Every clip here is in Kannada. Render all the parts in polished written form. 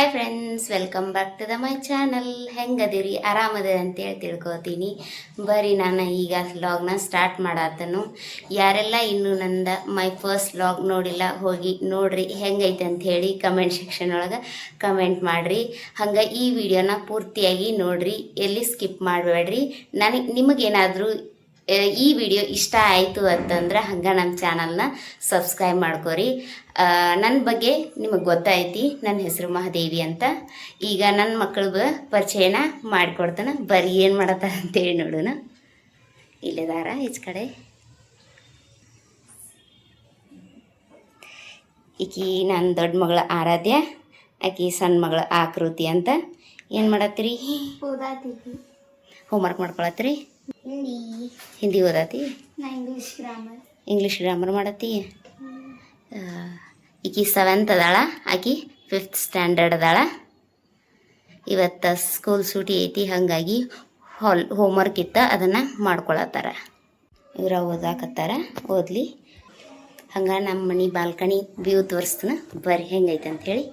Hi friends, welcome back to my channel. ಹೆಂಗದಿರಿ? ಆರಾಮದ ಅಂತೇಳಿ ತಿಳ್ಕೊತೀನಿ. ಬರೀ ನಾನು ಈಗ ವ್ಲಾಗ್ನ ಸ್ಟಾರ್ಟ್ ಮಾಡತ್ತನು. ಯಾರೆಲ್ಲ ಇನ್ನೂ ನಂದು ಮೈ ಫಸ್ಟ್ ವ್ಲಾಗ್ ನೋಡಿಲ್ಲ, ಹೋಗಿ ನೋಡ್ರಿ ಹೆಂಗೈತೆ ಅಂಥೇಳಿ ಕಮೆಂಟ್ ಸೆಕ್ಷನ್ ಒಳಗೆ ಕಮೆಂಟ್ ಮಾಡಿರಿ. ಹಂಗೆ ಈ ವಿಡಿಯೋನ ಪೂರ್ತಿಯಾಗಿ ನೋಡ್ರಿ, ಎಲ್ಲಿ ಸ್ಕಿಪ್ ಮಾಡಬೇಡ್ರಿ. ನಿಮಗೇನಾದರೂ ಈ ವಿಡಿಯೋ ಇಷ್ಟ ಆಯಿತು ಅಂತಂದ್ರೆ ಹಂಗೆ ನಮ್ಮ ಚಾನಲ್ನ ಸಬ್ಸ್ಕ್ರೈಬ್ ಮಾಡ್ಕೊರಿ. ನನ್ನ ಬಗ್ಗೆ ನಿಮಗೆ ಗೊತ್ತೈತಿ, ನನ್ನ ಹೆಸರು ಮಹಾದೇವಿ ಅಂತ. ಈಗ ನನ್ನ ಮಕ್ಕಳಿಗೆ ಪರಿಚಯನ ಮಾಡಿಕೊಡ್ತಾನೆ. ಬರೀ ಏನು ಮಾಡತ್ತಾರ ಅಂತೇಳಿ ನೋಡೋಣ. ಇಲ್ಲಿದಾರ ಈಚ ಕಡೆ. ಈಕಿ ನನ್ನ ದೊಡ್ಡ ಮಗಳು ಆರಾಧ್ಯ, ಆಕಿ ಸಣ್ಣ ಮಗಳು ಆಕೃತಿ ಅಂತ. ಏನು ಮಾಡತ್ತೀರಿ? ಹೋಮ್ವರ್ಕ್ ಮಾಡ್ಕೊಳತ್ತೀರಿ? ಹಿಂದಿ ಓದಾತಿ? ಇಂಗ್ಲೀಷ್ ಗ್ರಾಮರ್ ಮಾಡತ್ತಿ? ಈಕಿ 7th ಅದಾಳ, ಆಕಿ 5th ಸ್ಟ್ಯಾಂಡರ್ಡ್ ಅದಾಳ. ಇವತ್ತು ಸ್ಕೂಲ್ ಸೂಟಿ ಐತಿ, ಹಾಗಾಗಿ ಹೋಮ್ವರ್ಕ್ ಇತ್ತ, ಅದನ್ನು ಮಾಡ್ಕೊಳತ್ತಾರ. ಇವ್ರ ಓದಾಕತ್ತಾರ, ಓದಲಿ. ಹಂಗೆ ನಮ್ಮ ಮನೆ ಬಾಲ್ಕನಿ ವ್ಯೂ ತೋರಿಸ್ತಾನೆ. ಬರ್ರಿ ಹೆಂಗೈತೆ ಅಂಥೇಳಿ.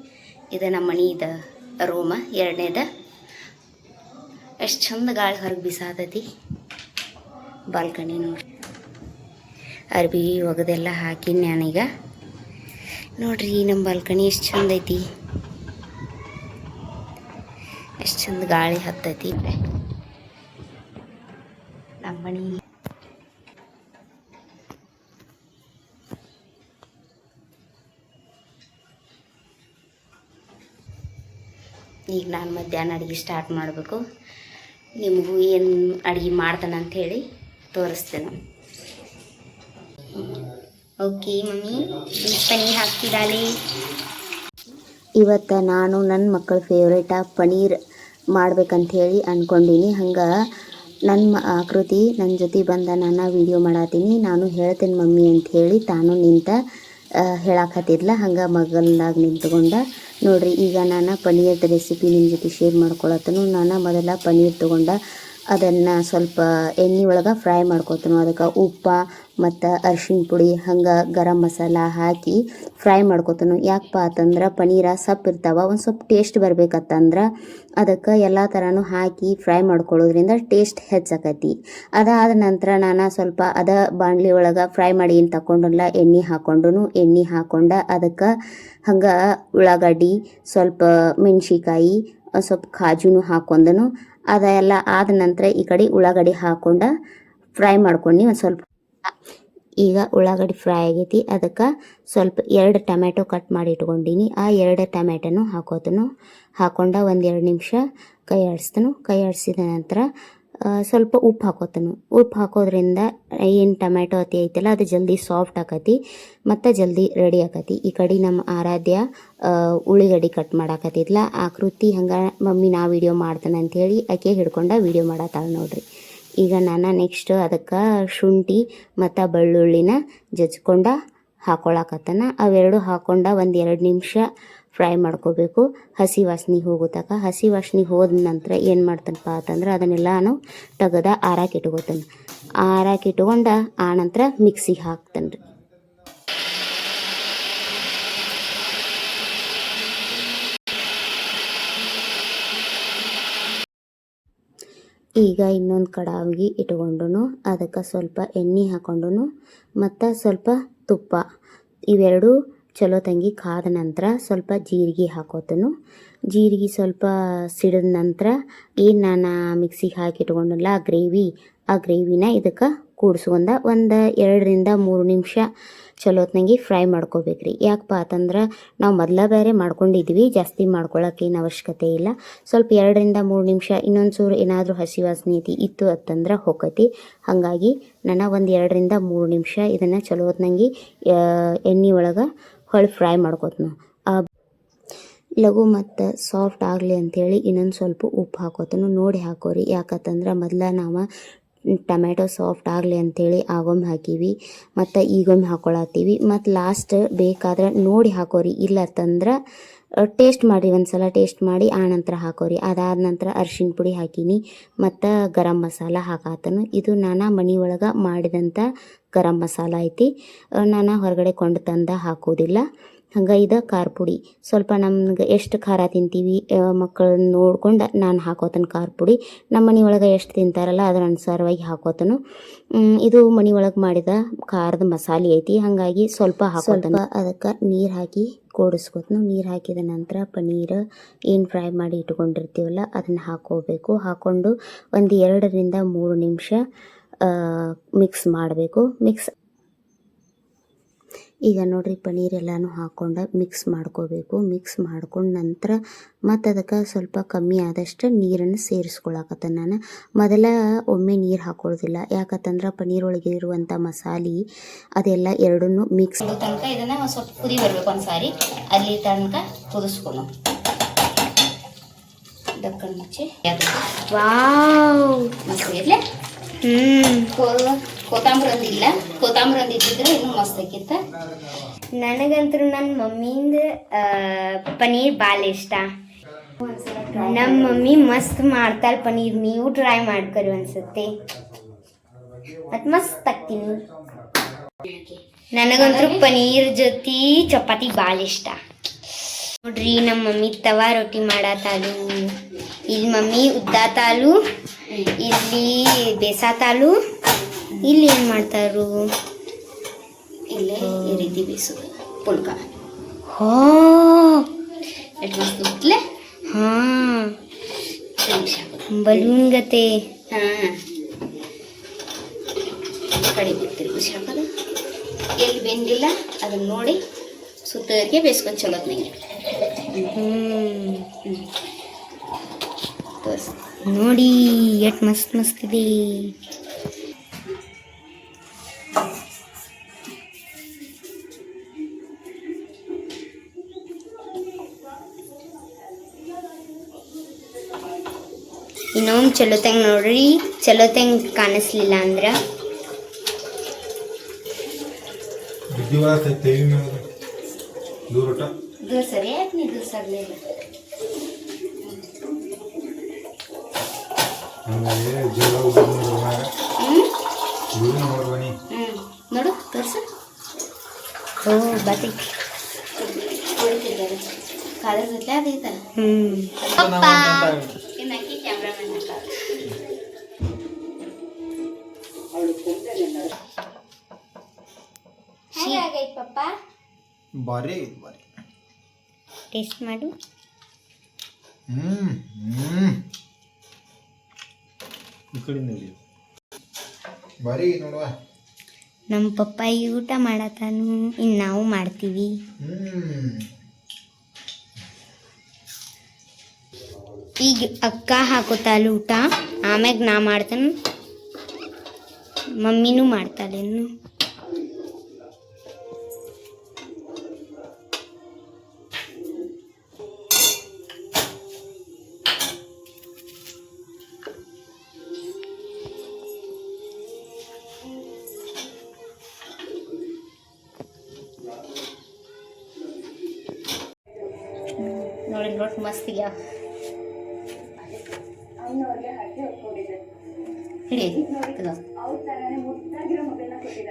ಇದು ನಮ್ಮ ಮನೆದ ರೂಮ, 2ನೇದ. ಎಷ್ಟು ಚಂದ ಗಾಳಿ ಹೊರಗೆ ಬಿಸಾತೈತಿ. ಬಾಲ್ಕನಿ ನೋಡಿ, ಅರ್ಬಿ ಒಗದೆಲ್ಲ ಹಾಕಿನಿ ನಾನೀಗ. ನೋಡ್ರಿ ನಮ್ಮ ಬಾಲ್ಕನಿ ಎಷ್ಟು ಚಂದ ಐತಿ, ಎಷ್ಟು ಚಂದ ಗಾಳಿ ಹತ್ತೈತಿ. ನಮ್ಮ ಮನೆ ಈಗ ನಾನು ಮಧ್ಯಾಹ್ನ ಅಡುಗೆ ಸ್ಟಾರ್ಟ್ ಮಾಡಬೇಕು. ನಿಮಗೂ ಏನು ಅಡುಗೆ ಮಾಡ್ತಾನೆ ಅಂಥೇಳಿ ತೋರಿಸ್ತೇನೆ. ಓಕೆ ಮಮ್ಮಿ, ಪನ್ನೀರ್ ಹಾಕ್ತಿದ್ದಾಳೆ. ಇವತ್ತು ನಾನು ನನ್ನ ಮಕ್ಕಳ ಫೇವ್ರೇಟ ಪನ್ನೀರ್ ಮಾಡ್ಬೇಕಂಥೇಳಿ ಅಂದ್ಕೊಂಡೀನಿ. ಹಂಗೆ ನನ್ನ ಆಕೃತಿ ನನ್ನ ಜೊತೆ ಬಂದ ನಾನು ವೀಡಿಯೋ ಮಾಡತ್ತೀನಿ. ನಾನು ಹೇಳ್ತೇನೆ ಮಮ್ಮಿ ಅಂಥೇಳಿ ತಾನು ನಿಂತ ಹೇಳಾಕತ್ತಿದ್ಲ. ಹಂಗೆ ಮಗಲ್ದಾಗ ನಿಂತ್ಕೊಂಡ. ನೋಡಿರಿ, ಈಗ ನಾನು ಪನ್ನೀರ್ದ ರೆಸಿಪಿ ನಿಮ್ಮ ಜೊತೆ ಶೇರ್ ಮಾಡ್ಕೊಳತ್ತನು. ನಾನು ಮೊದಲ ಪನ್ನೀರ್ ತೊಗೊಂಡ ಅದನ್ನು ಸ್ವಲ್ಪ ಎಣ್ಣೆ ಒಳಗೆ ಫ್ರೈ ಮಾಡ್ಕೊತನು. ಅದಕ್ಕೆ ಉಪ್ಪು ಮತ್ತು ಅರಿಶಿಣ ಪುಡಿ ಹಂಗೆ ಗರಂ ಮಸಾಲ ಹಾಕಿ ಫ್ರೈ ಮಾಡ್ಕೊತನು. ಯಾಕಪ್ಪ ಅಂತಂದ್ರೆ ಪನ್ನೀರ ಸೊಪ್ಪು ಇರ್ತಾವೆ, ಒಂದು ಸ್ವಲ್ಪ ಟೇಸ್ಟ್ ಬರ್ಬೇಕತ್ತಂದ್ರೆ ಅದಕ್ಕೆ ಎಲ್ಲ ಥರನೂ ಹಾಕಿ ಫ್ರೈ ಮಾಡ್ಕೊಳ್ಳೋದ್ರಿಂದ ಟೇಸ್ಟ್ ಹೆಚ್ಚಾಕೈತಿ. ಅದಾದ ನಂತರ ನಾನು ಸ್ವಲ್ಪ ಬಾಣಲಿ ಒಳಗೆ ಫ್ರೈ ಮಾಡಿ ಏನು ತಗೊಂಡಲ್ಲ, ಎಣ್ಣೆ ಹಾಕ್ಕೊಂಡು ಅದಕ್ಕೆ ಹಂಗೆ ಉಳ್ಳಾಗಡ್ಡಿ, ಸ್ವಲ್ಪ ಮೆಣ್ಸಿಕಾಯಿ, ಸ್ವಲ್ಪ ಕಾಜುನು ಹಾಕ್ಕೊಂಡನು. ಅದೆಲ್ಲ ಆದ ನಂತರ ಈ ಕಡೆ ಉಳ್ಳಾಗಡ್ಡಿ ಹಾಕ್ಕೊಂಡು ಫ್ರೈ ಮಾಡ್ಕೊಂಡು ಒಂದು ಸ್ವಲ್ಪ. ಈಗ ಉಳ್ಳಾಗಡ್ಡಿ ಫ್ರೈ ಆಗೈತಿ, ಅದಕ್ಕೆ ಸ್ವಲ್ಪ 2 ಟೊಮೆಟೊ ಕಟ್ ಮಾಡಿ ಇಟ್ಕೊಂಡೀನಿ. ಆ 2 ಟೊಮೆಟೊನು ಹಾಕ್ಕೊಂಡು 1-2 ನಿಮಿಷ ಕೈ ಆಡಿಸಿದ ನಂತರ ಸ್ವಲ್ಪ ಉಪ್ಪು ಹಾಕೋದ್ರಿಂದ ಏನು ಟೊಮೆಟೊ ಐತಲ್ಲ ಅದು ಜಲ್ದಿ ಸಾಫ್ಟ್ ಆಕತಿ ಮತ್ತು ಜಲ್ದಿ ರೆಡಿ ಆಕತಿ. ಈ ಕಡೆ ನಮ್ಮ ಆರಾಧ್ಯ ಉಳ್ಳಿಗಡ್ಡಿ ಕಟ್ ಮಾಡಾಕತ್ತಿದ್ಲ. ಆಕೃತಿ ಹಂಗೆ ಮಮ್ಮಿ ನಾ ವೀಡಿಯೋ ಮಾಡ್ತಾನೆ ಅಂಥೇಳಿ ಆಕೆ ಹಿಡ್ಕೊಂಡು ವೀಡಿಯೋ ಮಾಡತ್ತಾಳೆ ನೋಡ್ರಿ. ಈಗ ನಾನು ನೆಕ್ಸ್ಟ್ ಅದಕ್ಕೆ ಶುಂಠಿ ಮತ್ತು ಬೆಳ್ಳುಳ್ಳಿನ ಜಜ್ಕೊಂಡು ಹಾಕೊಳಕತ್ತನ. ಅವೆರಡು ಹಾಕ್ಕೊಂಡು 1-2 ನಿಮಿಷ ಫ್ರೈ ಮಾಡ್ಕೋಬೇಕು, ಹಸಿ ವಾಸನೆ ಹೋಗೋತಕ. ಹಸಿ ವಾಸನೆ ಹೋದ ನಂತರ ಏನು ಮಾಡ್ತಾನಪ್ಪ ಅಂತಂದ್ರೆ ಅದನ್ನೆಲ್ಲನೂ ತೆಗೆದು ಆರಾಕಿಟ್ಕೋತಾನೆ. ಆರಾಕಿಟ್ಕೊಂಡು ಆ ನಂತರ ಮಿಕ್ಸಿಗೆ ಹಾಕ್ತಾನೆ ರೀ. ಈಗ ಇನ್ನೊಂದು ಕಡಾವಿಗೆ ಇಟ್ಕೊಂಡು ಅದಕ್ಕೆ ಸ್ವಲ್ಪ ಎಣ್ಣೆ ಹಾಕ್ಕೊಂಡು ಮತ್ತು ಸ್ವಲ್ಪ ತುಪ್ಪ, ಇವೆರಡು ಚಲೋ ತಂಗಿ ಕಾದ ನಂತರ ಸ್ವಲ್ಪ ಜೀರಿಗೆ ಹಾಕೋತನು. ಜೀರಿಗೆ ಸ್ವಲ್ಪ ಸಿಡಿದ ನಂತರ ಏನು ನಾನು ಮಿಕ್ಸಿಗೆ ಹಾಕಿಟ್ಕೊಂಡಲ್ಲ ಆ ಗ್ರೇವಿನ ಇದಕ್ಕೆ ಕೂಡಿಸ್ಕೊಂಡು 1-2-3 ನಿಮಿಷ ಚಲೋತ್ನಂಗೆ ಫ್ರೈ ಮಾಡ್ಕೋಬೇಕ್ರಿ. ಯಾಕಪ್ಪ ಅಂತಂದ್ರೆ ನಾವು ಮೊದಲ ಬೇರೆ ಮಾಡ್ಕೊಂಡಿದ್ವಿ, ಜಾಸ್ತಿ ಮಾಡ್ಕೊಳ್ಳೋಕ್ಕೇನು ಅವಶ್ಯಕತೆ ಇಲ್ಲ. ಸ್ವಲ್ಪ 2-3 ನಿಮಿಷ ಇನ್ನೊಂದು ಚೂರು ಏನಾದರೂ ಹಸಿ ವಾಸನೆ ಇತ್ತು ಅಂತಂದ್ರೆ ಹೋಗತಿ. ಹಾಗಾಗಿ ನಾನು 1-2-3 ನಿಮಿಷ ಇದನ್ನು ಚಲೋತ್ನಂಗೆ ಎಣ್ಣೆ ಒಳಗೆ ಹೊಳ್ಳಿ ಫ್ರೈ ಮಾಡ್ಕೋತನು. ಲಘು ಮತ್ತು ಸಾಫ್ಟ್ ಆಗಲಿ ಅಂಥೇಳಿ ಇನ್ನೊಂದು ಸ್ವಲ್ಪ ಉಪ್ಪು ಹಾಕೋತನು. ನೋಡಿ ಹಾಕೋರಿ, ಯಾಕಂತಂದ್ರೆ ಮೊದಲ ನಾವು ಟೊಮೆಟೊ ಸಾಫ್ಟ್ ಆಗಲಿ ಅಂಥೇಳಿ ಆಗೊಮ್ಮೆ ಹಾಕೀವಿ ಮತ್ತು ಈಗೊಮ್ಮೆ ಹಾಕ್ಕೊಳತ್ತೀವಿ. ಮತ್ತು ಲಾಸ್ಟ್ ಬೇಕಾದ್ರೆ ನೋಡಿ ಹಾಕೋರಿ, ಇಲ್ಲ ಅಂತಂದ್ರೆ ಟೇಸ್ಟ್ ಮಾಡಿರಿ, ಒಂದ್ಸಲ ಟೇಸ್ಟ್ ಮಾಡಿ ಆ ನಂತರ ಹಾಕೋರಿ. ಅದಾದ ನಂತರ ಅರಿಶಿಣ ಪುಡಿ ಹಾಕೀನಿ ಮತ್ತು ಗರಂ ಮಸಾಲ ಹಾಕಾತನು. ಇದು ನಾನು ಮನೆ ಒಳಗೆ ಮಾಡಿದಂಥ ಗರಂ ಮಸಾಲ ಐತಿ, ನಾನು ಹೊರಗಡೆ ಕೊಂಡು ತಂದು ಹಾಕೋದಿಲ್ಲ. ಹಂಗೆ ಇದು ಖಾರ ಪುಡಿ ಸ್ವಲ್ಪ ನಮ್ಗೆ ಎಷ್ಟು ಖಾರ ತಿಂತೀವಿ ಮಕ್ಕಳನ್ನ ನೋಡ್ಕೊಂಡು ನಾನು ಹಾಕೋತನ ಖಾರ ಪುಡಿ ನಮ್ಮ ಮನೆ ಒಳಗೆ ಎಷ್ಟು ತಿಂತಾರಲ್ಲ ಅದರ ಅನುಸಾರವಾಗಿ ಹಾಕೋತನು. ಇದು ಮನೆ ಒಳಗೆ ಮಾಡಿದ ಖಾರದ ಮಸಾಲೆ ಐತಿ, ಹಾಗಾಗಿ ಸ್ವಲ್ಪ ಹಾಕೋತನ. ಅದಕ್ಕೆ ನೀರು ಹಾಕಿ ಕೂಡಿಸ್ಕೊತನು. ನೀರು ಹಾಕಿದ ನಂತರ ಪನ್ನೀರ್ ಏನು ಫ್ರೈ ಮಾಡಿ ಇಟ್ಕೊಂಡಿರ್ತೀವಲ್ಲ ಅದನ್ನು ಹಾಕೋಬೇಕು. ಹಾಕ್ಕೊಂಡು ಒಂದು 2 ರಿಂದ 3 ನಿಮಿಷ ಮಿಕ್ಸ್ ಮಾಡಬೇಕು. ಈಗ ನೋಡ್ರಿ ಪನ್ನೀರ್ ಎಲ್ಲನೂ ಹಾಕ್ಕೊಂಡು ಮಿಕ್ಸ್ ಮಾಡ್ಕೋಬೇಕು. ಮಿಕ್ಸ್ ಮಾಡ್ಕೊಂಡು ನಂತರ ಮತ್ತು ಅದಕ್ಕೆ ಸ್ವಲ್ಪ ಕಮ್ಮಿ ಆದಷ್ಟು ನೀರನ್ನು ಸೇರಿಸ್ಕೊಳಕತ್ತ. ನಾನು ಮೊದಲ ಒಮ್ಮೆ ನೀರು ಹಾಕೊಳ್ಳೋದಿಲ್ಲ, ಯಾಕಂತಂದ್ರೆ ಪನ್ನೀರ್ ಒಳಗೆ ಇರುವಂಥ ಮಸಾಲೆ ಅದೆಲ್ಲ ಎರಡನ್ನೂ ಮಿಕ್ಸ್ ತನಕ ಇದನ್ನು ಸ್ವಲ್ಪ ಕುದಿ ಬರಬೇಕು. ಒಂದು ಸಾರಿ ಅಲ್ಲಿ ತನಕ ಕುದಿಸ್ಕೊಂಡು ದಕ್ಕನ್ ಮುಚ್ಚಿ ವಾವ್ ಮಸ್ತ್ ಇರಲಿ. ಕೊತ್ತಂಬರಿ ಒಂದಿಲ್ಲ, ಕೊತ್ತಂಬರಿ ಒಂದಿದ್ದಿದ್ರೆ ಇನ್ನೂ ಮಸ್ತ್ ಆಕಿತ್ತು. ನನಗಂತೂ ನನ್ನ ಮಮ್ಮಿಯಿಂದ ಪನ್ನೀರ್ ಭಾಳ ಇಷ್ಟ. ನಮ್ಮ ಮಮ್ಮಿ ಮಸ್ತ್ ಮಾಡ್ತಾಳೆ ಪನ್ನೀರ್, ನೀವು ಟ್ರೈ ಮಾಡ್ಕೊರಿ ಅನ್ಸುತ್ತೆ, ಮತ್ತು ಮಸ್ತ್ ಆಗ್ತೀನಿ. ನನಗಂತೂ ಪನ್ನೀರ್ ಜೊತೆ ಚಪಾತಿ ಭಾಳ ಇಷ್ಟ. ನೋಡ್ರಿ ನಮ್ಮ ಮಮ್ಮಿ ತವಾ ರೊಟ್ಟಿ ಮಾಡತ್ತಾಳು, ಇಲ್ಲಿ ಮಮ್ಮಿ ಉದ್ದಾತಾಳು, ಇಲ್ಲಿ ಬೇಸಾತಾಳು, ಇಲ್ಲಿ ಏನು ಮಾಡ್ತಾರು, ಇಲ್ಲೇ ಈ ರೀತಿ ಬೇಯಿಸೋದು ಪುಲ್ಕ. ಹೋ ಎಷ್ಟು ಮಸ್ತ್ ಉತ್ತಲೆ. ಹಾಂ ಬಲೂನ್ ಗತೆ. ಹಾಂ ಕಡಿಮೆ ತಿರುಗಿಸಿ ಹಾಕೋದು. ಎಲ್ಲಿ ಬೆಂದಿಲ್ಲ ಅದನ್ನು ನೋಡಿ ಸುತ್ತಕ್ಕೆ ಬೇಯಿಸ್ಕೊಂಡು ಚಲೋ ನಂಗೆ. ತೋರಿಸಿ ನೋಡಿ ಎಷ್ಟು ಮಸ್ತ್ ಮಸ್ತ್ ಇದೆ. ಇನ್ನೊಂದು ಚಲೋ ತಂಗ ನೋಡ್ರಿ, ಚಲೋ ತಂಗ ಕಾಣಿಸ್ಲಿಲ್ಲ ಅಂದ್ರೆ ದೂರ ಸರಿ ಆಯ್ತು. ನೀ ದೂರ ಸರ್ಲಿಲ್ಲ ನೋಡು ತೋರ್ಸು. ಓ ಬರ್ತೈತಿ ಹೊಡಿತಿದ್ದಾರೆ ಕಾದ್ರ ಜೊತೆ ಅದೈತ. ಇನ್ನಕ್ಕೆ ಕ್ಯಾಮ್ರಾಮನ್ ಹೇಗಾಗೈತೆ ಪಪ್ಪ? ಬಾರಿ ಟೇಸ್ಟ್ ಮಾಡು. ಬಾರಿ ನೋಡುವ. ನಮ್ಮ ಪಪ್ಪ ಈ ಊಟ ಮಾಡತ್ತಾನು, ಇನ್ನು ನಾವು ಮಾಡ್ತೀವಿ. ಈಗ ಅಕ್ಕ ಹಾಕೋತಾಳು ಊಟ, ಆಮ್ಯಾಗ ನಾ ಮಾಡ್ತಾನೆ, ಮಮ್ಮಿನೂ ಮಾಡ್ತಾಳೇನು. ನೋಡಿ ರೊಟ್ಟಿ ಮಸ್ತ್ ಆಗ್ಯಾವ. ಹಿಡಿಯದಿ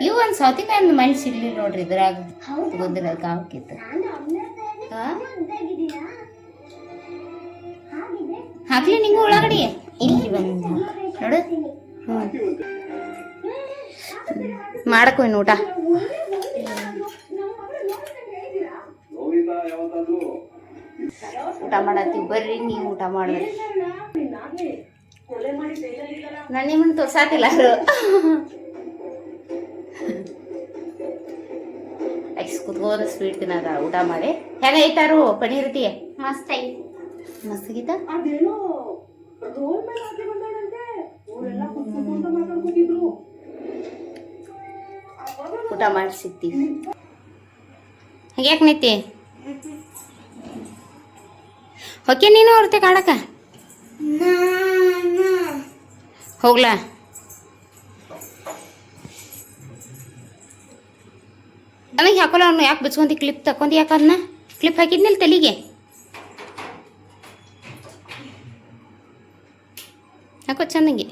ಇವು ಒಂದು ಸೌತಿಕಾಯಿ ಮಣ್ಣು ಸಿಗ್ಲಿ ನೋಡ್ರಿ, ಇದ್ರಾಗ ತಗೊಂಡ್ರೆ ಕಾವಕ್ಕಿತ್ತು. ಹಾಕ್ಲಿ ನಿಂಗೂ ಒಳಗಡೆ ಇಲ್ಲಿ ಬಂದು ನೋಡು. ಮಾಡಕ್ಕೋ ಇನ್ನು ಊಟ. ಊಟ ಮಾಡತ್ತೀವಿ ಬರ್ರಿ, ನೀವು ಊಟ ಮಾಡಿದ್ರಿ. ನಾನು ನಿಮ್ಮನ್ನು ತೋರ್ಸಾತಿಲ್ಲ ಅದು ಕುತ್ಕೋದ ಸ್ವೀಟ್ ತಿನ್ನದ ಊಟ ಮಾಡಿ. ಹೇಗೈತಾರು ಪನ್ನೀರ್ ರೀತಿ? ಮಸ್ತ್ ಐತಿ. ಮಸ್ತ್ ಆಗೀತ. ಊಟ ಮಾಡಿ ಸಿಗ್ತೀವಿ. ಹಂಗ್ಯಾಕೆ ನಿಂತಿ? ಓಕೆ ನೀನು ಅವ್ರತೆ ಕಾಡಕ ಹೋಗ್ಲಾ? ನನಗೆ ಹಾಕೋಲ್ಲ ಅವ್ನು. ಯಾಕೆ ಬಿಚ್ಕೊಂತಿ? ಕ್ಲಿಪ್ ತಕೊಂಡಿ ಯಾಕೆ? ಅದನ್ನ ಕ್ಲಿಪ್ ಹಾಕಿದ್ನಿಲ್ಲ ತಲೆಗೆ, ಹಾಕೋ ಚಂದಂಗೆ.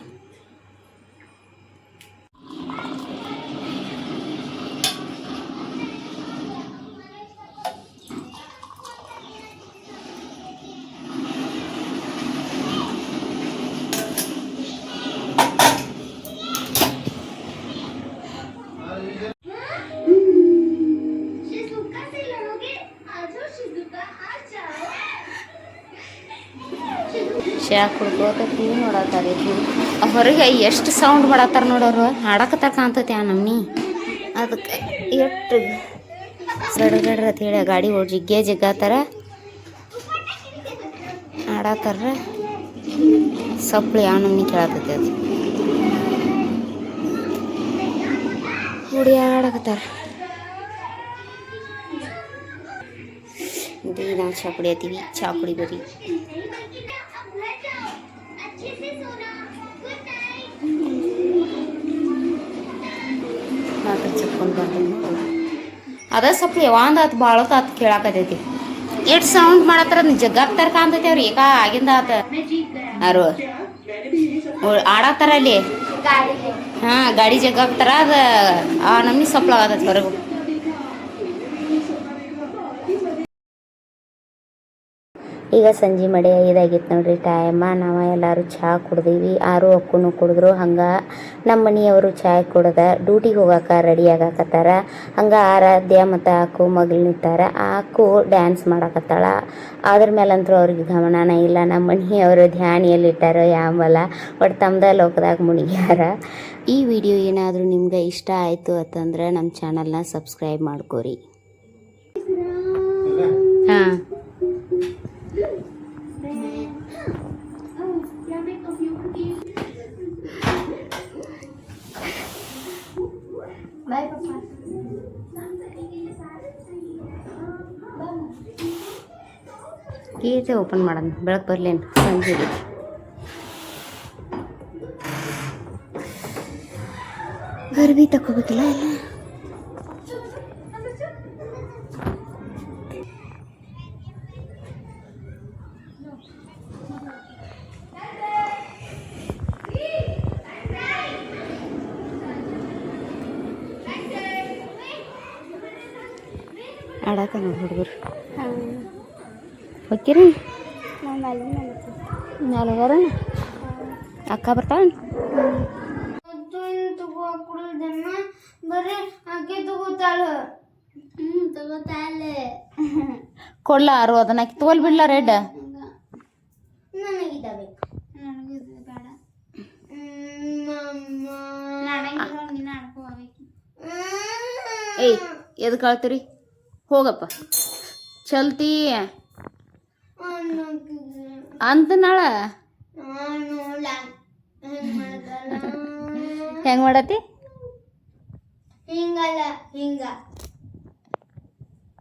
ಚಾ ಕುಡ್ಕೋತ ಟಿವಿ ನೋಡತ್ತಾರ ಹೊರಗೆ ಎಷ್ಟು ಸೌಂಡ್ ಮಾಡತ್ತಾರ ನೋಡೋರು ಹಾಡಕತ್ತಾರ ಕಾಣ್ತೈತಿ ಆ ನಮ್ನಿ ಅದಕ್ಕೆ ಎಷ್ಟು ಗಡ್ರ ಅಂತ ಹೇಳಿ ಗಾಡಿ ಜಿಗ್ಗೆ ಜಿಗ್ಗಾತಾರ ಆಡತ್ತಾರ ಸಪ್ಳಿ ಯಾವ ನಮ್ನಿ ಕೇಳತೈತಿ ಅದು ಹುಡಿ ಆಡಕತ್ತಾರ ನಾವು ಚಾ ಕುಡಿಯತ್ತೀವಿ ಚಾ ಕುಡಿ ಬರ್ರಿ ಮಾತ್ರ ಚಪ್ಕೊಂಡು ಬರ್ತೀನಿ ಅದ ಸ್ವಲ್ಪ ಯಾವಂದ ಆತು ಭಾಳತ್ ಆತು ಕೇಳಾಕತೈತಿ ಎಷ್ಟು ಸೌಂಡ್ ಮಾಡತ್ತಾರ ಜಗ್ಗಾಕ್ತಾರ ಕಾಣ್ತೈತಿ ಅವ್ರು ಏಕ ಆಗಿಂದ ಆತ ಯಾರು ಆಡಾಕ್ತಾರ ಅಲ್ಲಿ ಹಾಂ ಗಾಡಿ ಜಗ್ಗಾಕ್ತಾರ ಅದು ಆ ನಮ್ನಿ ಸಪ್ಲಾಗತೈತಿ ಹೊರಗು ಈಗ ಸಂಜೆ ಮಡೆ 5 ಆಗಿತ್ತು ನೋಡ್ರಿ ಟೈಮ ನಾವು ಎಲ್ಲರೂ ಚಹಾ ಕುಡ್ದೀವಿ ಆರು ಅಕ್ಕೂ ಕುಡಿದ್ರು ಹಂಗೆ ನಮ್ಮ ಮನೆಯವರು ಚಾಯ್ ಕುಡ್ದ ಡ್ಯೂಟಿಗೆ ಹೋಗಾಕ ರೆಡಿ ಆಗಾಕತ್ತಾರ ಹಂಗೆ ಆರಾಧ್ಯ ಮತ್ತು ಆಕು ಮಗಳು ನಿಂತಾರ ಆಕು ಡ್ಯಾನ್ಸ್ ಮಾಡಾಕತ್ತಾಳ ಅದ್ರ ಮೇಲಂತೂ ಅವ್ರಿಗೆ ಗಮನನೇ ಇಲ್ಲ ನಮ್ಮ ಮನೆಯವರು ಧ್ಯಾನ ಎಲ್ಲಿಟ್ಟಾರೋ ಯಾಂಬಲ್ಲ ಬಟ್ ತಮ್ಮದ ಲೋಕದಾಗ ಮುಣಿಗ್ಯಾರ ಈ ವಿಡಿಯೋ ಏನಾದರೂ ನಿಮ್ಗೆ ಇಷ್ಟ ಆಯಿತು ಅಂತಂದ್ರೆ ನಮ್ಮ ಚಾನಲ್ನ ಸಬ್ಸ್ಕ್ರೈಬ್ ಮಾಡ್ಕೋರಿ ಹಾಂ ಬಾಯ್ ಪಪ್ಪ ಗೀತೆ ಓಪನ್ ಮಾಡೋಣ ಬೆಳಕು ಬರ್ಲೇನು ಸಂಜೆಗೆ ಅರ್ಬಿ ತಗೋಬೇಕಿಲ್ಲ ಎಲ್ಲ ಆಡಾಕ ನೋಡಿ ಹುಡುಗರು ಹೋಗ್ತೀರಿ ನಾಲ್ವರ ಅಕ್ಕ ಬರ್ತಾಳ ಬರೀ ಆಕೆ ತಗೋತಾಳ ತಗೋತಾಳೆ ಕೊಡ್ಲ ಆರು ಅದನ್ನ ಆಕಿ ತೋಲ್ ಬಿಡ್ಲ ರೆಡ್ ನನಗಿದ್ದಾವೆ ನನಗಿದ್ದು ಬೇಡ ಏಯ್ ಎದಕ್ಕೆ ಕಳ್ತೀರಿ ಹೋಗಪ್ಪ ಚಲ್ತಿ ಅಂತ ನಾಳ ಹೆಂಗ್ ಮಾಡತಿ ಹಿಂಗಲ್ಲ ಹಿಂಗ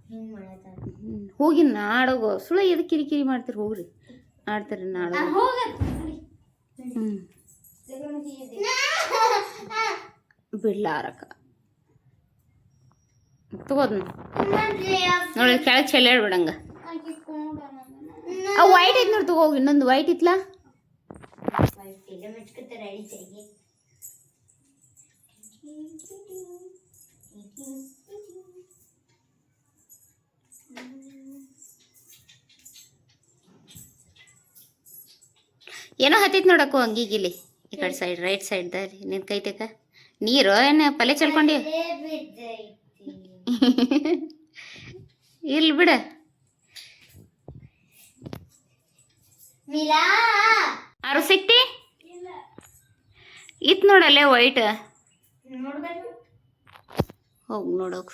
ಹಿಂಗ್ ಮಾಡತ್ತ ಹೋಗಿ ನಾಡೋಗು ಸುಳ್ಳ ಎದಕ್ಕೆ ಕಿರಿಕಿರಿ ಮಾಡ್ತೀರಿ ಹೋಗ್ರಿ ಆಡ್ತೀರಿ ನಾಡೋಗು ಬಿಡ್ಲಾರಕ್ಕ ತಗೋದ್ನ ನೋಡಿ ಕೆಳಗೆ ಚೆಲ್ಲಾಡ್ಬಿಡಂಗ ಅವು ವೈಟ್ ಐತಿ ನೋಡಿ ತಗೋ ಇನ್ನೊಂದು ವೈಟ್ ಇತ್ಲಾ ಏನೋ ಹತ್ತೈತಿ ನೋಡಕ್ಕೂ ಅಂಗಿಗಿಲಿ ಈ ಕಡೆ ಸೈಡ್ ರೈಟ್ ಸೈಡ್ದಲ್ಲಿ ನಿನ್ ಕೈ ತೆಕ ನೀರು ಏನು ಪಲ್ಯ ಚಲ್ಕೊಂಡಿ ಇಲ್ಲಿ ಬಿಡ ಆರು ಸಿಕ್ತಿ ಇತ್ ನೋಡಲ್ಲೇ ವೈಟ್ ಹೋಗ್ ನೋಡೋಕ್